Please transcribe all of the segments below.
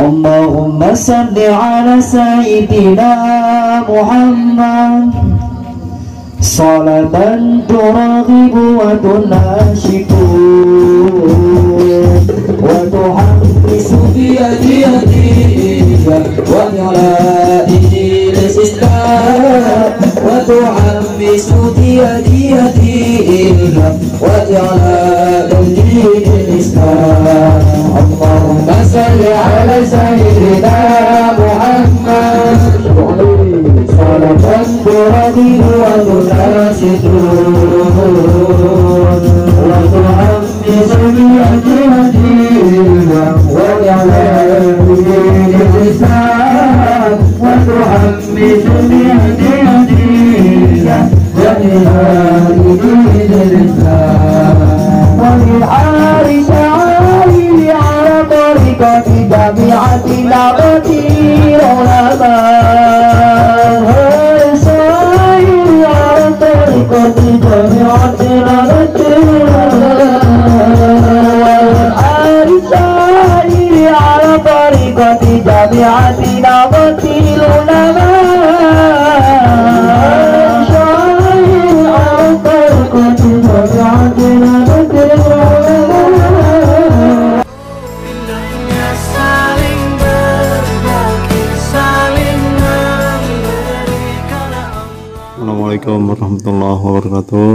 اللهم صل على سيدنا محمد صلاة ترغب وتناشد وتحمس بيديك وجلائه الإسلام وتحمس بيديك وجلائه الإسلام اللهم صل على سيدنا محمد صلاة ترغب وتناشد وتحمس بيديك وجلائه الإسلام وتحمس بيديك وجلائه الإسلام وبالحال تعالي على طريقة جامعة دعوة العلماء سائر على طريقة جامعة دعوة والحال سائر على طريقة جامعة دعوة العلماء Assalamualaikum warahmatullahi wabarakatuh.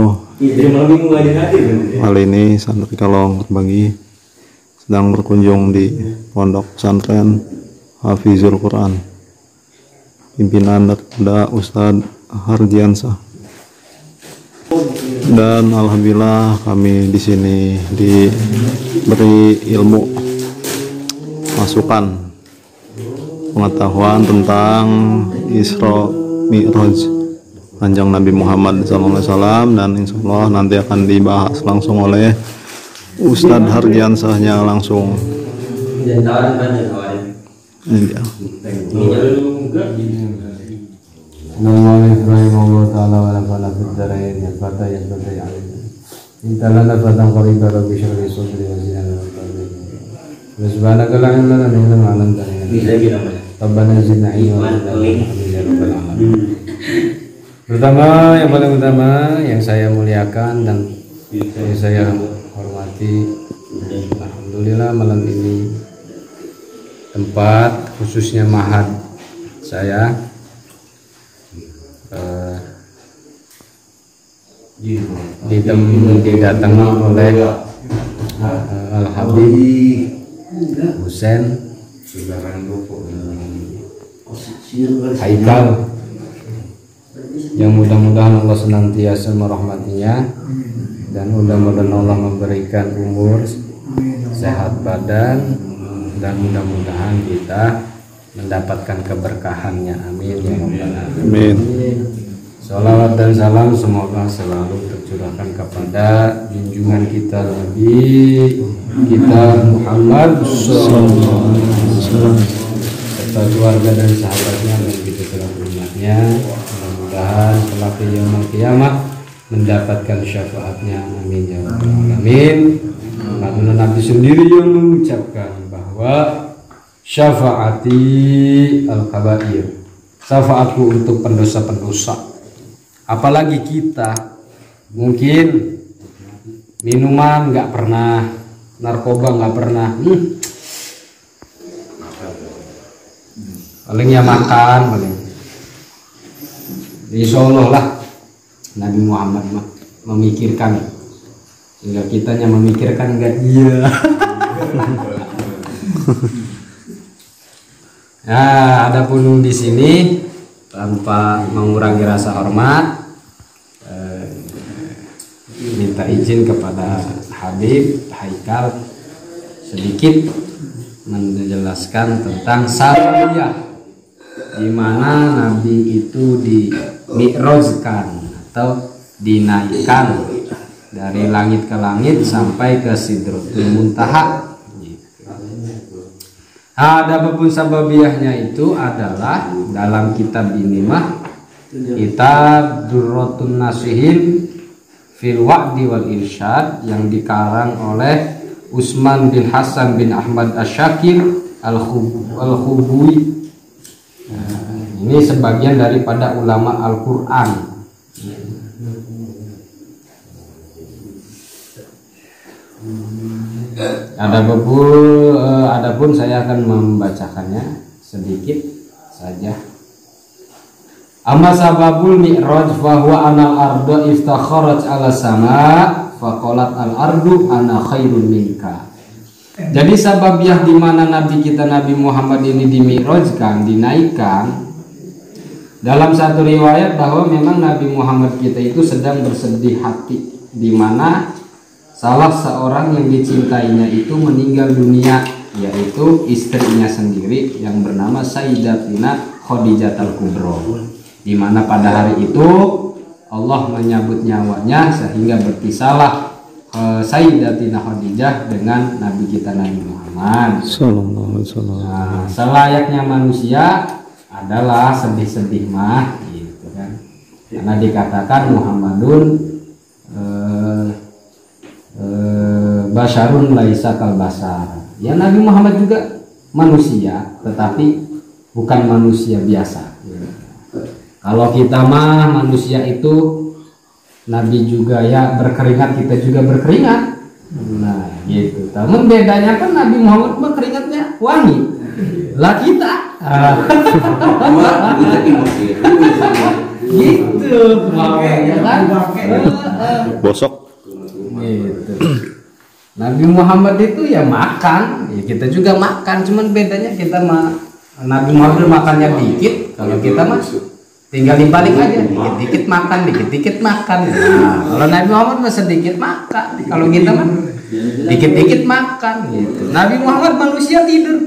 Kali ini santri Kalong berbagi sedang berkunjung di pondok pesantren Hafizul Quran, pimpinan daripada Ustadz Hardiansah. Dan alhamdulillah kami di sini diberi ilmu, masukan, pengetahuan tentang Isra Mi'raj Kanjeng Nabi Muhammad SAW, dan insya Allah nanti akan dibahas langsung oleh Ustadz Hardiansahnya langsung. Pertama, yang paling utama yang saya muliakan dan yang saya hormati, alhamdulillah malam ini tempat khususnya mahad saya didatangi oleh Al-Habib Husain Haikal, yang mudah-mudahan Allah senantiasa merahmatinya dan mudah-mudahan Allah memberikan umur, sehat badan, dan mudah-mudahan kita mendapatkan keberkahannya. Amin ya rabbal alamin. Salawat dan salam semoga selalu tercurahkan kepada junjungan kita Nabi kita Muhammad sallallahu alaihi wasallam serta keluarga dan sahabatnya dan kita selalu umatnya. Mudah-mudahan kelak yaumul kiamat mendapatkan syafaatnya. Amin ya rabbal alamin. Karena Nabi sendiri yang mengucapkan bahwa syafaati al-kabair, syafaatku untuk pendosa-pendosa. Apalagi kita mungkin minuman nggak pernah, narkoba nggak pernah, paling ya makan paling. Insya Allah lah Nabi Muhammad memikirkan, sehingga kitanya memikirkan enggak iya. Nah, adapun di sini tanpa mengurangi rasa hormat, minta izin kepada Habib Haikal sedikit menjelaskan tentang sariyah, di mana Nabi itu dimi'rajkan atau dinaikkan dari langit ke langit sampai ke Sidratul Muntaha. Adapun sababiyahnya itu adalah dalam kitab ini mah, kitab Durratun Nasihin fil Wa'di wal Irsyad, yang dikarang oleh Utsman bin Hasan bin Ahmad Asy-Syakir Al-Khubui. Ini sebagian daripada ulama Al-Qur'an. Adapun saya akan membacakannya sedikit saja. Amma sababul mi'raj fa huwa anal arda iftakharat ala sama faqalat al ardu ana khairun minka. Jadi sababiah di mana Nabi kita Nabi Muhammad ini dimi'rajkan, dinaikkan. Dalam satu riwayat bahwa memang Nabi Muhammad kita itu sedang bersedih hati, di mana salah seorang yang dicintainya itu meninggal dunia, yaitu istrinya sendiri yang bernama Sayyidatina Khadijah Al-Kubra, di mana pada hari itu Allah menyabut nyawanya sehingga berpisahlah Sayyidatina Khadijah dengan Nabi kita Nabi Muhammad Sallallahu alaihi wasallam. Nah, selayaknya manusia adalah sedih-sedih mah gitu kan, karena dikatakan Muhammadun basyarun laisa kal basar. Ya, Nabi Muhammad juga manusia, tetapi bukan manusia biasa. Kalau kita mah manusia itu, Nabi juga ya berkeringat, kita juga berkeringat. Nah gitu. Namun bedanya kan Nabi Muhammad berkeringatnya wangi, lah kita gitu makanya kan Bosok. gitu. Nabi Muhammad itu ya makan, ya kita juga makan, cuman bedanya kita mah Nabi Muhammad makannya dikit, kalau kita mah tinggal dibalik aja, dikit-dikit makan, dikit-dikit makan. Nah, kalau Nabi Muhammad mah sedikit makan, kalau kita mah dikit-dikit makan gitu. Nabi Muhammad manusia tidur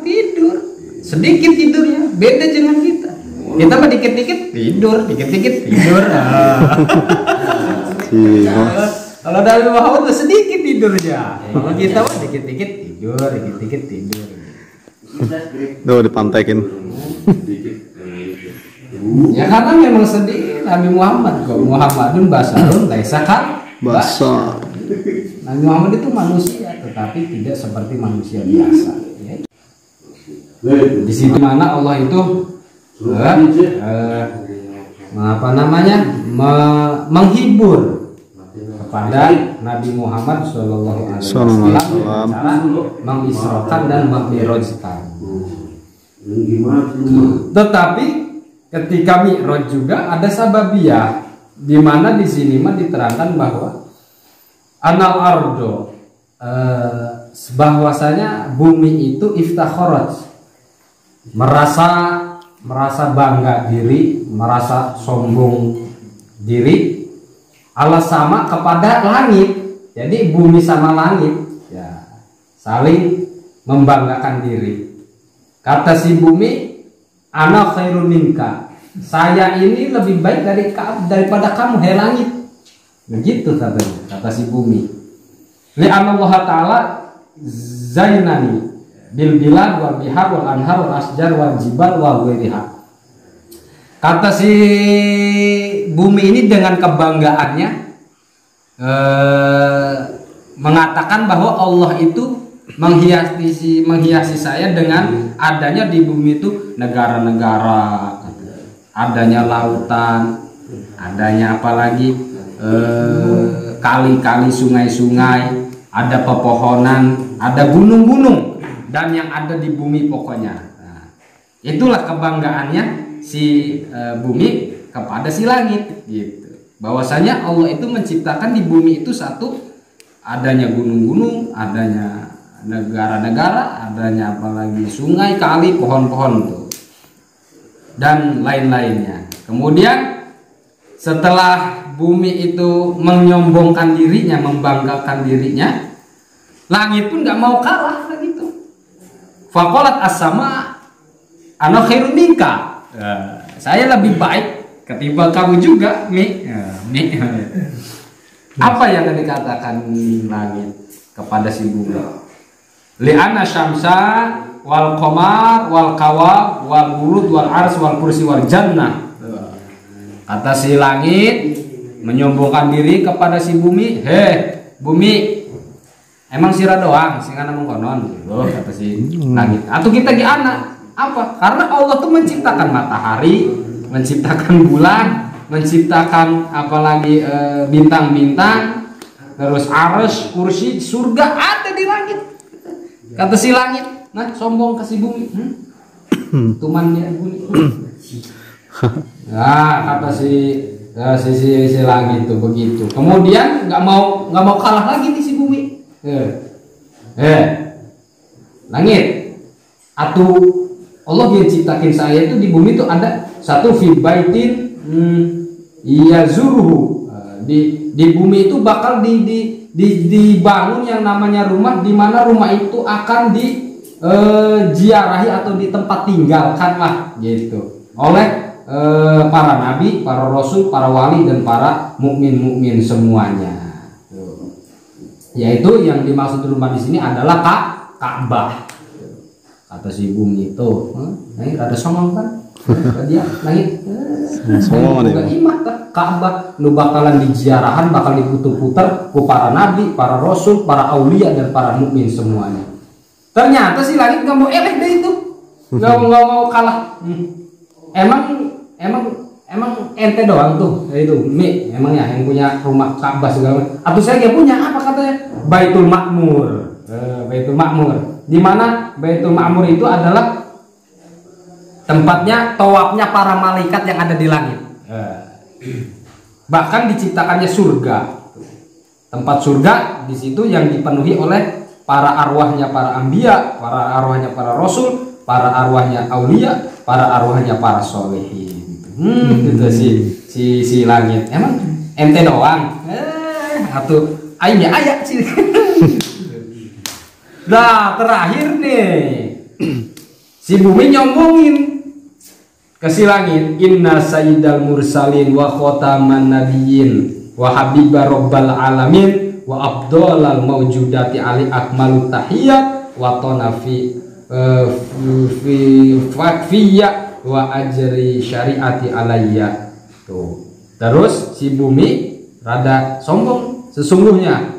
sedikit tidurnya, beda dengan kita. Kita mah dikit-dikit tidur, dikit-dikit tidur. Kalau Nabi Muhammad tuh sedikit tidurnya, kalau kita mah dikit-dikit tidur, dikit-dikit tidur. Tuh dipantekin. Ya karena memang sedih Nabi Muhammad kok. Muhammadun basarun laisa kal basar. Nabi Muhammad itu manusia, tetapi tidak seperti manusia biasa. Ya. Di situ mana Allah itu menghibur kepada Nabi Muhammad Shallallahu Alaihi Wasallam, cara mengisrokan dan memi'rajkan. Tetapi ketika mi'raj juga ada sababiyah, di mana di sini mah diterangkan bahwa anal ardo, bahwasanya bumi itu iftakharat, merasa bangga diri, merasa sombong diri, ala sama kepada langit. Jadi bumi sama langit ya saling membanggakan diri. Kata si bumi, ana khairun minka, saya ini lebih baik daripada kamu, hai langit. Begitu katanya, kata si bumi. Li'anna Allah Ta'ala zainani bil bilad wal bihar wal anhar wal asjar wal jibal wal ghairiha. Kata si bumi ini dengan kebanggaannya mengatakan bahwa Allah itu menghiasi saya dengan adanya di bumi itu negara-negara, adanya lautan, adanya apalagi kali-kali, sungai-sungai, ada pepohonan, ada gunung-gunung, dan yang ada di bumi pokoknya. Nah, itulah kebanggaannya si bumi kepada si langit gitu. Bahwasanya Allah itu menciptakan di bumi itu satu, adanya gunung-gunung, adanya negara-negara, adanya apalagi sungai, kali, pohon-pohon tuh, dan lain-lainnya. Kemudian setelah bumi itu menyombongkan dirinya, membanggakan dirinya, langit pun nggak mau kalah gitu. Faqalat as-sama ana khairun minka, saya lebih baik ketimbang kamu juga, Mi. Apa yang dikatakan langit kepada si bumi? Li'anna syamsa wal qamar wal kawab wal bulud wal ars wal kursi wal jannah. Kata si langit menyombongkan diri kepada si bumi, bumi, Emang sira doang sing ana mengkonon gitu kata si langit. Atau kita ge anak apa? Karena Allah tuh menciptakan matahari, menciptakan bulan, menciptakan apalagi bintang-bintang, terus arsy, kursi, surga ada di langit. Kata si langit, nah sombong ke si bumi. Tuman dia bumi. Nah, kata si langit tuh begitu. Kemudian nggak mau kalah lagi nih si bumi. Langit, atau Allah yang ciptakin saya itu di bumi itu ada satu fi baitin yazuruhu. Di bumi itu bakal dibangun yang namanya rumah, di mana rumah itu akan diziarahi atau di tempat tinggalkan lah gitu oleh para nabi, para rasul, para wali dan para mukmin semuanya. Yaitu yang dimaksud rumah di sini adalah Ka'bah. Kata si bumi itu, ada songong kan? Dia langit. Songong ada. Imah Ka'bah nu bakalan diziarahan, bakal diputar-putar ku para nabi, para rasul, para aulia dan para mukmin semuanya. Ternyata si langit nggak mau eleh deh itu, nggak mau kalah. Emang ente doang tuh itu Mi emangnya yang punya rumah Ka'bah segala macam. Atau saya nggak punya apa katanya Baitul Ma'mur. Baitul Ma'mur. Di mana Baitul Ma'mur itu adalah tempatnya tawafnya para malaikat yang ada di langit. Bahkan diciptakannya surga. Tempat surga di situ yang dipenuhi oleh para arwahnya para anbiya, para arwahnya para rasul, para arwahnya aulia, para arwahnya para solehin. Gitu si langit. Emang ente doang. Atau aingnya ayak sih. Nah, terakhir nih. Si bumi nyombongin ke si langit, inna sayyidal mursalin wa khotaman nabiyyin wa habiba rabbal alamin wa abdolal mawjudati ali akmalu tahiyat wa tonafi fiyya wa ajri syariati alayya. Tuh. Terus si bumi rada sombong. Sesungguhnya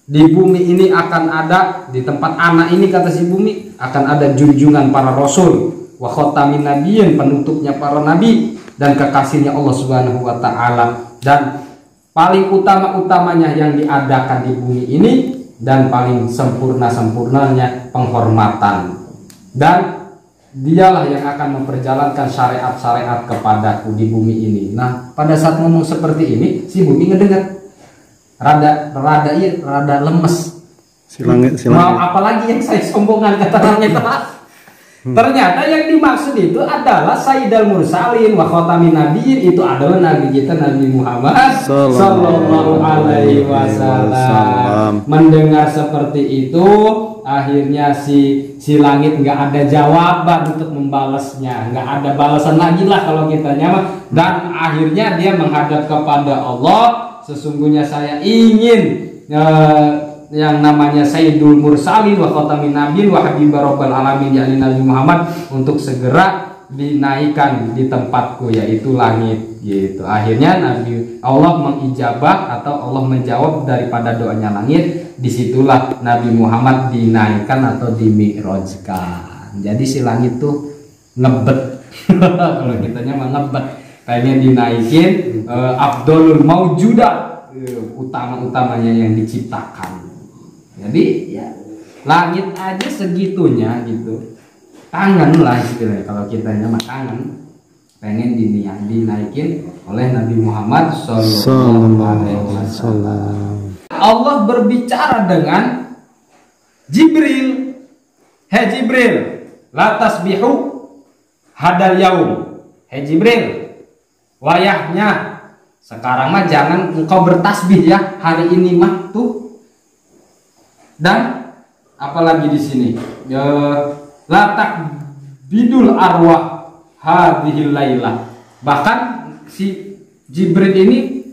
di bumi ini akan ada, di tempat anak ini kata si bumi akan ada junjungan para rasul wa khotamin nabiyyin, penutupnya para nabi dan kekasihnya Allah Subhanahu wa taala, dan paling utama-utamanya yang diadakan di bumi ini dan paling sempurnanya penghormatan, dan dialah yang akan memperjalankan syariat-syariat kepadaku di bumi ini. Nah, pada saat ngomong seperti ini, si bumi ngedengar rada lemes. Si langit. Mau apalagi yang saya sombongan kata langit. Ternyata yang dimaksud itu adalah Sayyidal Mursalin wa Khotamin Nabiyyin, itu adalah Nabi kita Nabi Muhammad Sallallahu Alaihi Wasallam. Mendengar seperti itu, akhirnya si langit nggak ada jawaban untuk membalasnya, nggak ada balasan lagi lah kalau kita nyaman. Dan akhirnya dia menghadap kepada Allah, sesungguhnya saya ingin yang namanya Sayyidul Mursalin wa Khotamin Nabiyyin wa Habibur Rabbil Alamin, yakni Nabi Muhammad, untuk segera dinaikkan di tempatku yaitu langit gitu. Akhirnya Allah mengijabah atau Allah menjawab daripada doanya langit. Disitulah Nabi Muhammad dinaikkan atau dimi'rajkan. Jadi si langit tuh ngebet kalau kitanya mah ngebet, pengen dinaikin Abdulul Maujudat, utama-utamanya yang diciptakan. Jadi ya langit aja segitunya gitu, kangen lah istilahnya kalau kitanya mah kangen, pengen dinaikin oleh Nabi Muhammad Sallallahu Alaihi Wasallam. Allah berbicara dengan Jibril, hei Jibril, la tasbihu hadal yaum. Hei Jibril, wayahnya sekarang mah jangan engkau bertasbih ya hari ini mah tuh. Dan apalagi di sini, latak bidul arwah hadhil lailah. Bahkan si Jibril ini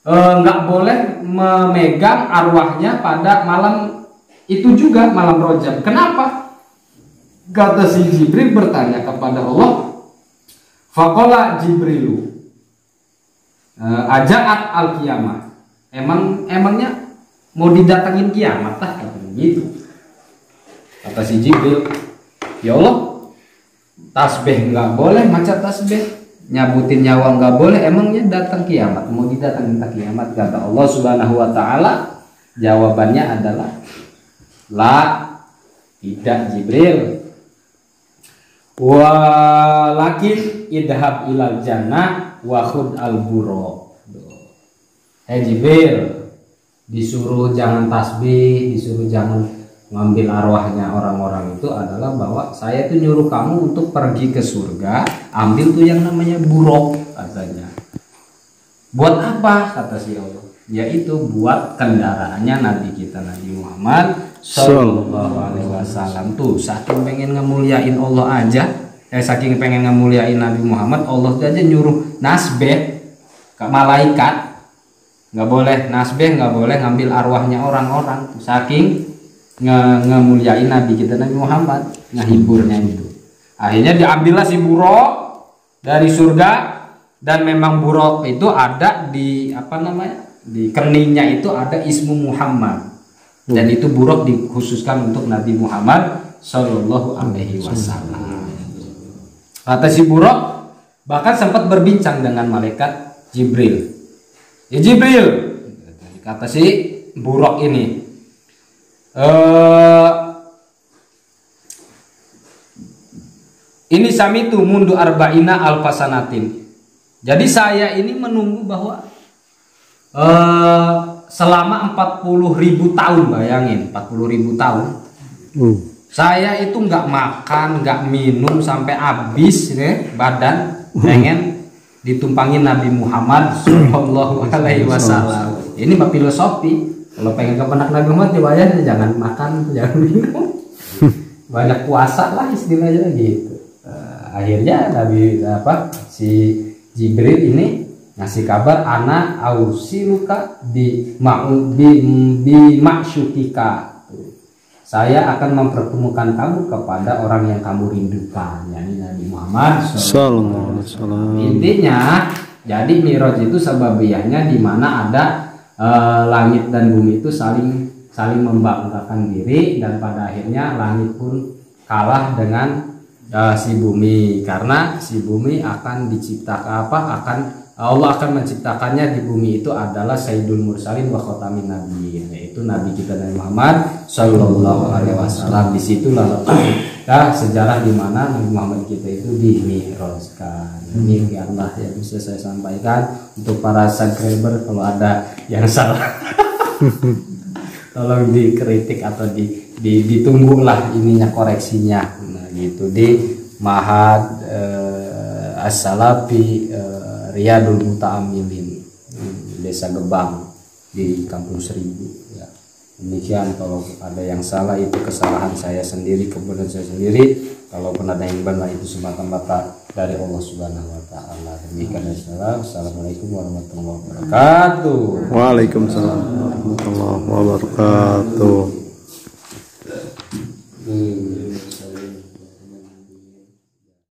nggak boleh memegang arwahnya pada malam itu juga, malam Rajab. Kenapa? Kata si Jibril bertanya kepada Allah, faqala Jibrilu ajaat al kiamah. Emangnya mau didatangin kiamat tah? gitu. Kata si Jibril, ya Allah, tasbih nggak boleh, maca tasbih, nyabutin nyawa nggak boleh, emangnya datang kiamat, mau didatangin tak kiamat? Kata Allah Subhanahu wa taala, jawabannya adalah la, tidak Jibril. Walakin idhab ilal jannah wa khud al buruk. Jibril disuruh jangan tasbih, disuruh jangan ngambil arwahnya orang-orang itu adalah bahwa saya itu nyuruh kamu untuk pergi ke surga, ambil tuh yang namanya buruk katanya. Buat apa kata si Allah? Yaitu buat kendaraannya Nabi kita Nabi Muhammad Sallallahu Alaihi Wasallam. Tuh saking pengen ngemuliain Allah aja, saking pengen ngemuliain Nabi Muhammad, Allah aja nyuruh nasbih ke malaikat, nggak boleh nasbih, nggak boleh ngambil arwahnya orang-orang. Saking ngemuliain Nabi kita Nabi Muhammad, ngehiburnya itu. Akhirnya diambillah si buruk dari surga, dan memang buruk itu ada di apa namanya, di keningnya itu ada ismu Muhammad. Dan itu buruk dikhususkan untuk Nabi Muhammad Sallallahu Alaihi Wasallam. Kata si buruk bahkan sempat berbincang dengan malaikat Jibril. Ya Jibril, kata si buruk ini, ini samitu mundu arba'ina alfasanatin. Jadi saya ini menunggu bahwa selama 40.000 tahun, bayangin 40.000 tahun. Saya itu nggak makan, nggak minum sampai habis deh badan, pengen ditumpangin Nabi Muhammad Sallallahu Alaihi Wasallam. Ini mah filosofi. Kalau pengen ke penak Nabi Muhammad ya jangan makan, jangan minum, banyak puasa lah istilahnya gitu. Akhirnya Nabi si Jibril ini ngasih kabar, ana ausiluka di maksyukika. Saya akan mempertemukan kamu kepada orang yang kamu rindukan, yakni Nabi Muhammad sallallahu alaihi wasallam. Intinya, jadi Mi'raj itu sababiyahnya di mana ada langit dan bumi itu saling membanggakan diri, dan pada akhirnya langit pun kalah dengan si bumi, karena si bumi akan diciptakan Allah akan menciptakannya. Di bumi itu adalah Sayyidul Mursalin wa Khotamin Nabi, yaitu Nabi kita Nabi Muhammad Sallallahu Alaihi Wasallam. Disitulah letak sejarah di mana Nabi Muhammad kita itu dimi'rajkan. Ini Allah yang bisa saya sampaikan. Untuk para subscriber, kalau ada yang salah tolong dikritik atau ditunggulah ininya koreksinya. Nah, gitu di Mahad As-Salafi Riyadul Muta'amilin, Desa Gebang di Kampung Seribu ya. Demikian, kalau ada yang salah itu kesalahan saya sendiri, kebenaran saya sendiri. Kalau pun ada yang benar itu semata-mata dari Allah Subhanahu wa taala. Demikian, assalamualaikum warahmatullahi wabarakatuh. Waalaikumsalam warahmatullahi wabarakatuh.